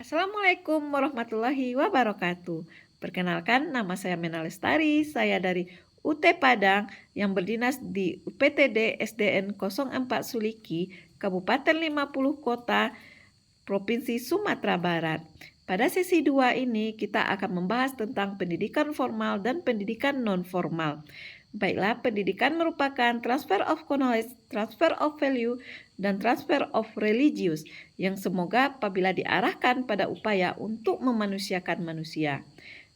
Assalamualaikum warahmatullahi wabarakatuh. Perkenalkan, nama saya Mena Lestari. Saya dari UT Padang yang berdinas di UPTD SDN 04 Suliki, Kabupaten 50 Kota, Provinsi Sumatera Barat. Pada sesi 2 ini kita akan membahas tentang pendidikan formal dan pendidikan non-formal. Baiklah, pendidikan merupakan transfer of knowledge, transfer of value, dan transfer of religious yang semoga apabila diarahkan pada upaya untuk memanusiakan manusia.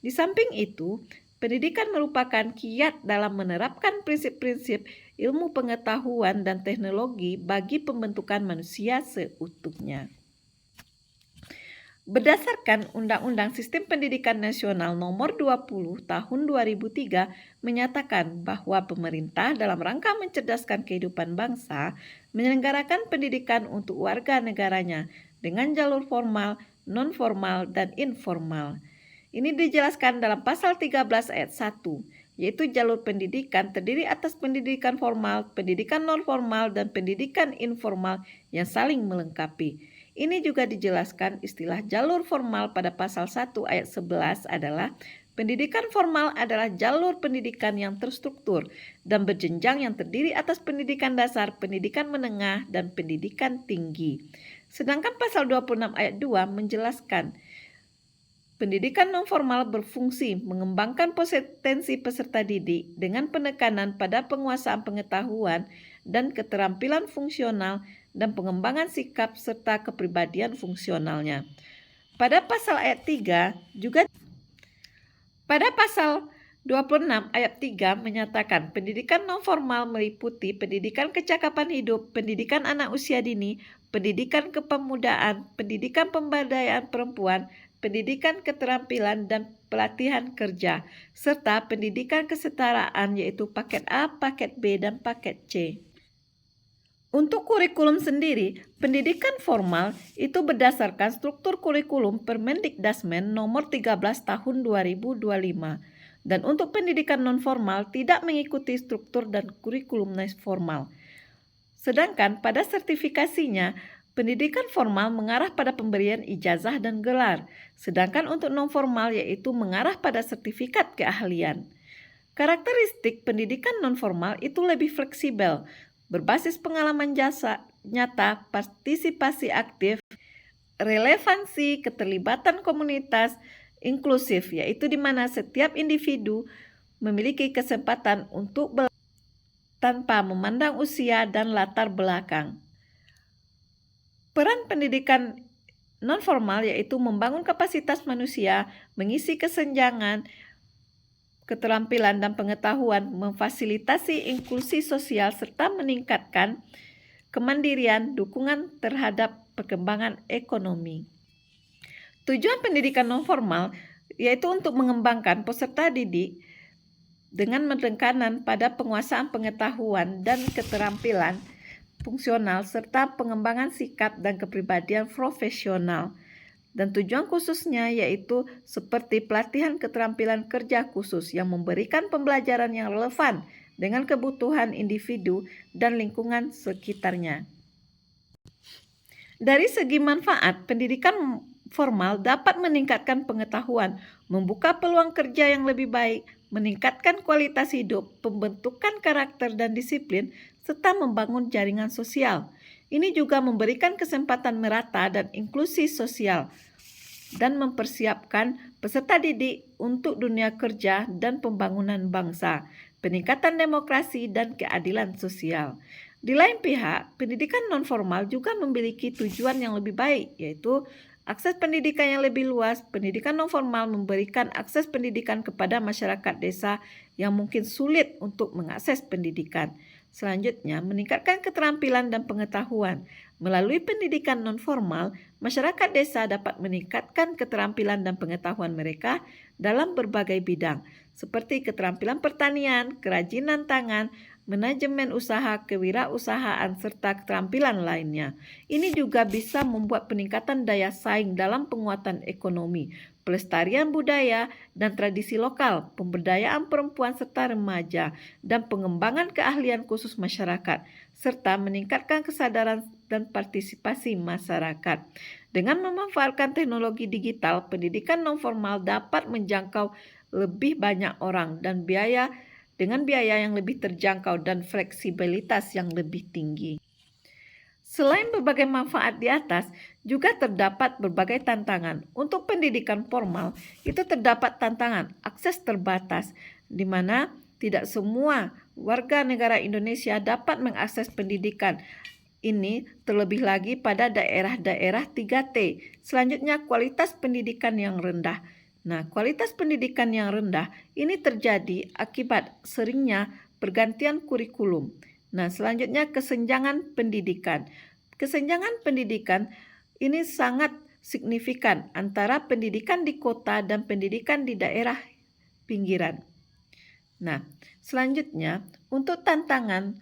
Di samping itu, pendidikan merupakan kiat dalam menerapkan prinsip-prinsip ilmu pengetahuan dan teknologi bagi pembentukan manusia seutuhnya. Berdasarkan Undang-Undang Sistem Pendidikan Nasional Nomor 20 Tahun 2003 menyatakan bahwa pemerintah dalam rangka mencerdaskan kehidupan bangsa menyelenggarakan pendidikan untuk warga negaranya dengan jalur formal, non-formal, dan informal. Ini dijelaskan dalam pasal 13 ayat 1, yaitu jalur pendidikan terdiri atas pendidikan formal, pendidikan non-formal, dan pendidikan informal yang saling melengkapi. Ini juga dijelaskan istilah jalur formal pada pasal 1 ayat 11 adalah pendidikan formal adalah jalur pendidikan yang terstruktur dan berjenjang yang terdiri atas pendidikan dasar, pendidikan menengah, dan pendidikan tinggi. Sedangkan pasal 26 ayat 2 menjelaskan pendidikan non-formal berfungsi mengembangkan potensi peserta didik dengan penekanan pada penguasaan pengetahuan dan keterampilan fungsional dan pengembangan sikap serta kepribadian fungsionalnya. Pada pasal ayat 3 juga pada pasal 26 ayat 3 menyatakan pendidikan non-formal meliputi pendidikan kecakapan hidup, pendidikan anak usia dini, pendidikan kepemudaan, pendidikan pemberdayaan perempuan, pendidikan keterampilan dan pelatihan kerja, serta pendidikan kesetaraan yaitu paket A, paket B, dan paket C. Untuk kurikulum sendiri, pendidikan formal itu berdasarkan struktur kurikulum Permendikdasmen nomor 13 tahun 2025. Dan untuk pendidikan non-formal tidak mengikuti struktur dan kurikulum formal. Sedangkan pada sertifikasinya, pendidikan formal mengarah pada pemberian ijazah dan gelar, sedangkan untuk non-formal yaitu mengarah pada sertifikat keahlian. Karakteristik pendidikan non-formal itu lebih fleksibel, berbasis pengalaman jasa nyata, partisipasi aktif, relevansi, keterlibatan komunitas, inklusif, yaitu di mana setiap individu memiliki kesempatan untuk belajar tanpa memandang usia dan latar belakang. Peran pendidikan non-formal yaitu membangun kapasitas manusia, mengisi kesenjangan, keterampilan dan pengetahuan, memfasilitasi inklusi sosial, serta meningkatkan kemandirian, dukungan terhadap perkembangan ekonomi. Tujuan pendidikan non-formal yaitu untuk mengembangkan peserta didik dengan penekanan pada penguasaan pengetahuan dan keterampilan fungsional serta pengembangan sikap dan kepribadian profesional. Dan tujuan khususnya yaitu seperti pelatihan keterampilan kerja khusus yang memberikan pembelajaran yang relevan dengan kebutuhan individu dan lingkungan sekitarnya. Dari segi manfaat, pendidikan formal dapat meningkatkan pengetahuan, membuka peluang kerja yang lebih baik, meningkatkan kualitas hidup, pembentukan karakter dan disiplin, serta membangun jaringan sosial. Ini juga memberikan kesempatan merata dan inklusi sosial dan mempersiapkan peserta didik untuk dunia kerja dan pembangunan bangsa, peningkatan demokrasi dan keadilan sosial. Di lain pihak, pendidikan non-formal juga memiliki tujuan yang lebih baik, yaitu akses pendidikan yang lebih luas. Pendidikan non-formal memberikan akses pendidikan kepada masyarakat desa yang mungkin sulit untuk mengakses pendidikan. Selanjutnya, meningkatkan keterampilan dan pengetahuan. Melalui pendidikan non-formal, masyarakat desa dapat meningkatkan keterampilan dan pengetahuan mereka dalam berbagai bidang, seperti keterampilan pertanian, kerajinan tangan, manajemen usaha, kewirausahaan, serta keterampilan lainnya. Ini juga bisa membuat peningkatan daya saing dalam penguatan ekonomi, pelestarian budaya dan tradisi lokal, pemberdayaan perempuan serta remaja, dan pengembangan keahlian khusus masyarakat, serta meningkatkan kesadaran dan partisipasi masyarakat. Dengan memanfaatkan teknologi digital, pendidikan non formal dapat menjangkau lebih banyak orang dan dengan biaya yang lebih terjangkau dan fleksibilitas yang lebih tinggi. Selain berbagai manfaat di atas, juga terdapat berbagai tantangan. Untuk pendidikan formal, itu terdapat tantangan akses terbatas, di mana tidak semua warga negara Indonesia dapat mengakses pendidikan. Ini terlebih lagi pada daerah-daerah 3T. Selanjutnya, kualitas pendidikan yang rendah. Nah, kualitas pendidikan yang rendah ini terjadi akibat seringnya pergantian kurikulum. Nah, selanjutnya kesenjangan pendidikan. Kesenjangan pendidikan ini sangat signifikan antara pendidikan di kota dan pendidikan di daerah pinggiran. Nah, selanjutnya untuk tantangan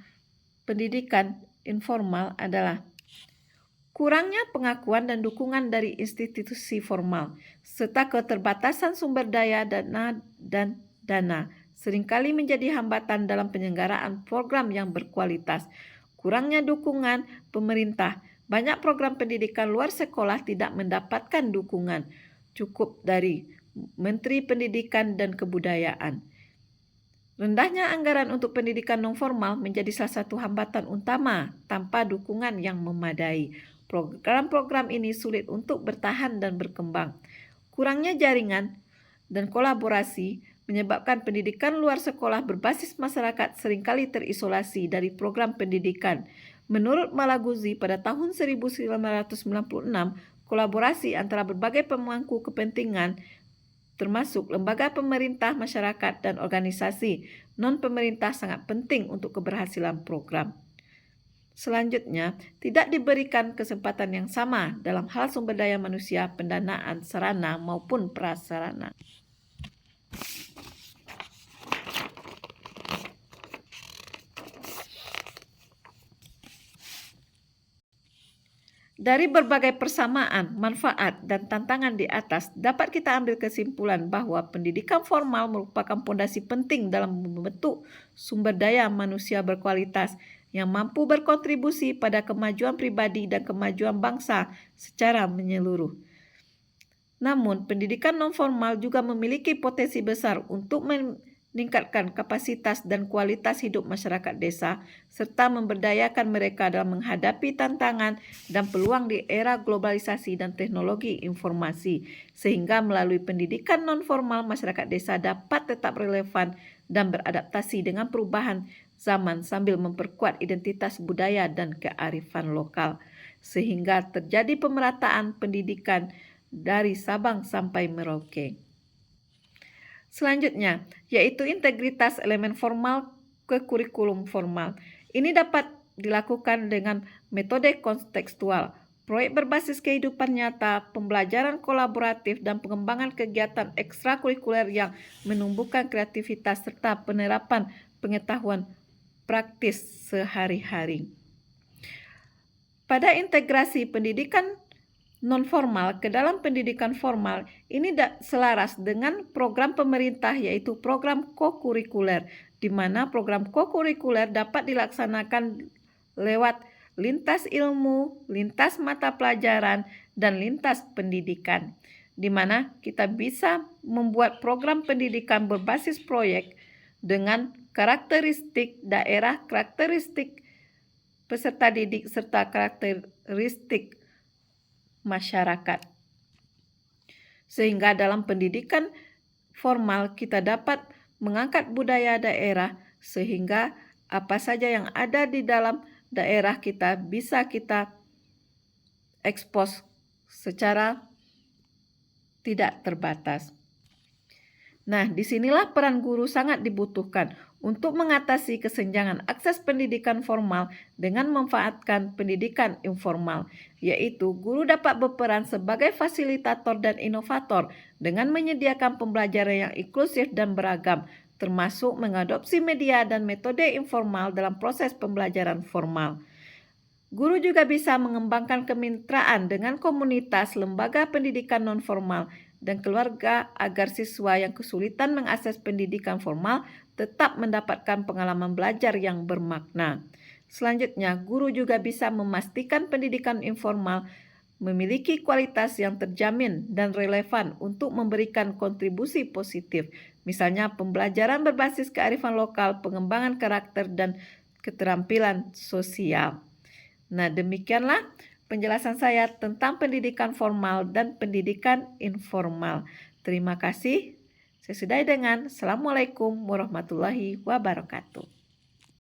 pendidikan informal adalah kurangnya pengakuan dan dukungan dari institusi formal, serta keterbatasan sumber daya dan dana seringkali menjadi hambatan dalam penyelenggaraan program yang berkualitas. Kurangnya dukungan pemerintah. Banyak program pendidikan luar sekolah tidak mendapatkan dukungan cukup dari Menteri Pendidikan dan Kebudayaan. Rendahnya anggaran untuk pendidikan non-formal menjadi salah satu hambatan utama tanpa dukungan yang memadai. Program-program ini sulit untuk bertahan dan berkembang. Kurangnya jaringan dan kolaborasi menyebabkan pendidikan luar sekolah berbasis masyarakat seringkali terisolasi dari program pendidikan. Menurut Malaguzzi pada tahun 1996, kolaborasi antara berbagai pemangku kepentingan termasuk lembaga pemerintah, masyarakat, dan organisasi non-pemerintah sangat penting untuk keberhasilan program. Selanjutnya, tidak diberikan kesempatan yang sama dalam hal sumber daya manusia, pendanaan, sarana maupun prasarana. Dari berbagai persamaan, manfaat, dan tantangan di atas, dapat kita ambil kesimpulan bahwa pendidikan formal merupakan fondasi penting dalam membentuk sumber daya manusia berkualitas yang mampu berkontribusi pada kemajuan pribadi dan kemajuan bangsa secara menyeluruh. Namun, pendidikan non-formal juga memiliki potensi besar untuk meningkatkan kapasitas dan kualitas hidup masyarakat desa, serta memberdayakan mereka dalam menghadapi tantangan dan peluang di era globalisasi dan teknologi informasi. Sehingga melalui pendidikan non-formal, masyarakat desa dapat tetap relevan dan beradaptasi dengan perubahan zaman sambil memperkuat identitas budaya dan kearifan lokal. Sehingga terjadi pemerataan pendidikan dari Sabang sampai Merauke. Selanjutnya, yaitu integritas elemen formal ke kurikulum formal. Ini dapat dilakukan dengan metode kontekstual, proyek berbasis kehidupan nyata, pembelajaran kolaboratif, dan pengembangan kegiatan ekstrakurikuler yang menumbuhkan kreativitas serta penerapan pengetahuan praktis sehari-hari. Pada integrasi pendidikan non-formal ke dalam pendidikan formal ini selaras dengan program pemerintah yaitu program kokurikuler, di mana program kokurikuler dapat dilaksanakan lewat lintas ilmu, lintas mata pelajaran, dan lintas pendidikan, di mana kita bisa membuat program pendidikan berbasis proyek dengan karakteristik daerah, karakteristik peserta didik, serta karakteristik masyarakat. Sehingga dalam pendidikan formal kita dapat mengangkat budaya daerah sehingga apa saja yang ada di dalam daerah kita bisa kita ekspos secara tidak terbatas. Nah, disinilah peran guru sangat dibutuhkan untuk mengatasi kesenjangan akses pendidikan formal dengan memanfaatkan pendidikan informal, yaitu guru dapat berperan sebagai fasilitator dan inovator dengan menyediakan pembelajaran yang inklusif dan beragam, termasuk mengadopsi media dan metode informal dalam proses pembelajaran formal. Guru juga bisa mengembangkan kemitraan dengan komunitas, lembaga pendidikan non-formal, dan keluarga agar siswa yang kesulitan mengakses pendidikan formal tetap mendapatkan pengalaman belajar yang bermakna. Selanjutnya, guru juga bisa memastikan pendidikan informal memiliki kualitas yang terjamin dan relevan untuk memberikan kontribusi positif, misalnya pembelajaran berbasis kearifan lokal, pengembangan karakter, dan keterampilan sosial. Nah, demikianlah penjelasan saya tentang pendidikan formal dan pendidikan informal. Terima kasih. Saya sudahi dengan Assalamualaikum warahmatullahi wabarakatuh.